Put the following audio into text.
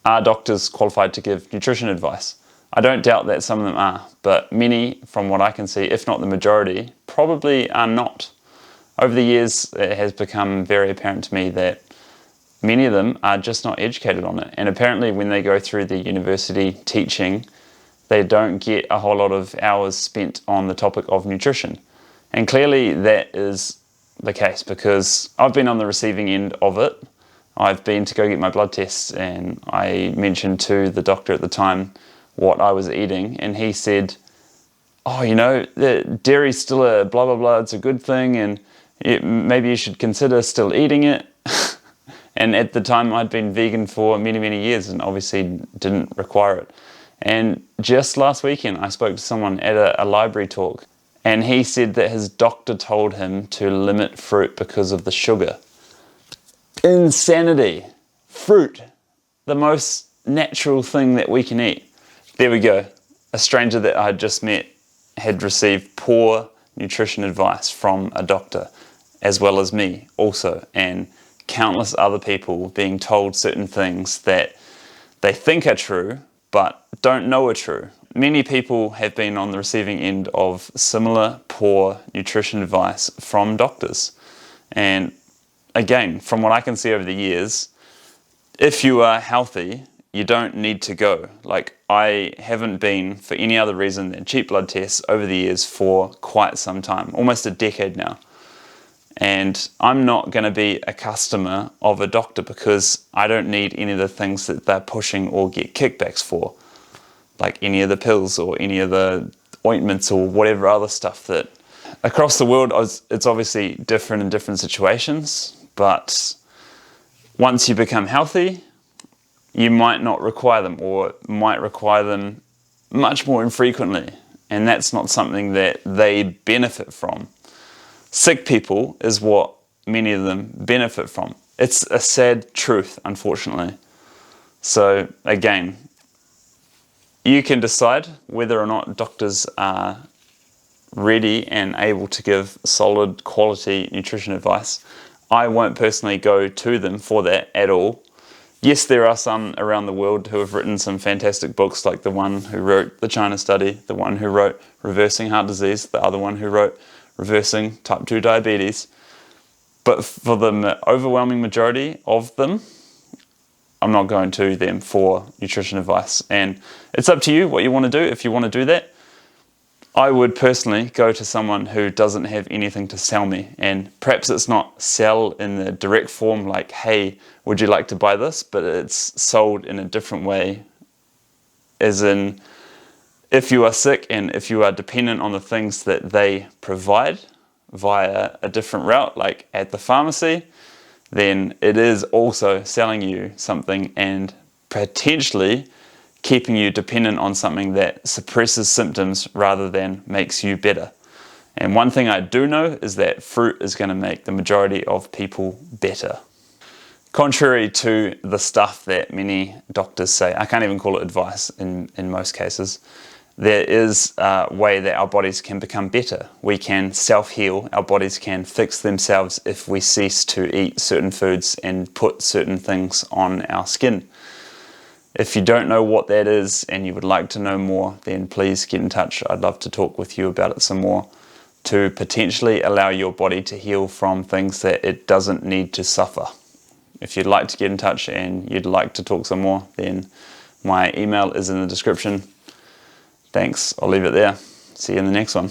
are doctors qualified to give nutrition advice? I don't doubt that some of them are, but many, from what I can see, if not the majority, probably are not. Over the years, it has become very apparent to me that many of them are just not educated on it. And apparently when they go through the university teaching, they don't get a whole lot of hours spent on the topic of nutrition. And clearly that is the case, because I've been on the receiving end of it. I've been to go get my blood tests, and I mentioned to the doctor at the time what I was eating, and he said, oh, you know, the dairy's still a blah blah blah, it's a good thing, and maybe you should consider still eating it. And at the time I'd been vegan for many years and obviously didn't require it. And just last weekend I spoke to someone at a library talk, and he said that his doctor told him to limit fruit because of the sugar. Insanity. Fruit, the most natural thing that we can eat. There we go. A stranger that I had just met had received poor nutrition advice from a doctor, as well as me also, and countless other people being told certain things that they think are true but don't know are true. Many people have been on the receiving end of similar poor nutrition advice from doctors. And again, from what I can see over the years, if you are healthy, you don't need to go. Like, I haven't been for any other reason than cheap blood tests over the years for quite some time, almost a decade now. And I'm not going to be a customer of a doctor because I don't need any of the things that they're pushing or get kickbacks for, like any of the pills or any of the ointments or whatever other stuff that across the world, it's obviously different in different situations, but once you become healthy, you might not require them, or might require them much more infrequently, and that's not something that they benefit from. Sick people is what many of them benefit from. It's a sad truth, unfortunately. So again, you can decide whether or not doctors are ready and able to give solid quality nutrition advice. I won't personally go to them for that at all. Yes, there are some around the world who have written some fantastic books, like the one who wrote the China Study, the one who wrote Reversing Heart Disease, the other one who wrote Reversing Type 2 Diabetes. But for the overwhelming majority of them, I'm not going to them for nutrition advice. And it's up to you what you want to do. If you want to do that, I would personally go to someone who doesn't have anything to sell me. And perhaps it's not sell in the direct form like, hey, would you like to buy this? But it's sold in a different way, as in, if you are sick and if you are dependent on the things that they provide via a different route, like at the pharmacy, then it is also selling you something and potentially keeping you dependent on something that suppresses symptoms rather than makes you better. And one thing I do know is that fruit is going to make the majority of people better. Contrary to the stuff that many doctors say, I can't even call it advice in most cases, there is a way that our bodies can become better. We can self-heal, our bodies can fix themselves if we cease to eat certain foods and put certain things on our skin. If you don't know what that is and you would like to know more, then please get in touch. I'd love to talk with you about it some more, to potentially allow your body to heal from things that it doesn't need to suffer. If you'd like to get in touch and you'd like to talk some more, then my email is in the description. Thanks, I'll leave it there. See you in the next one.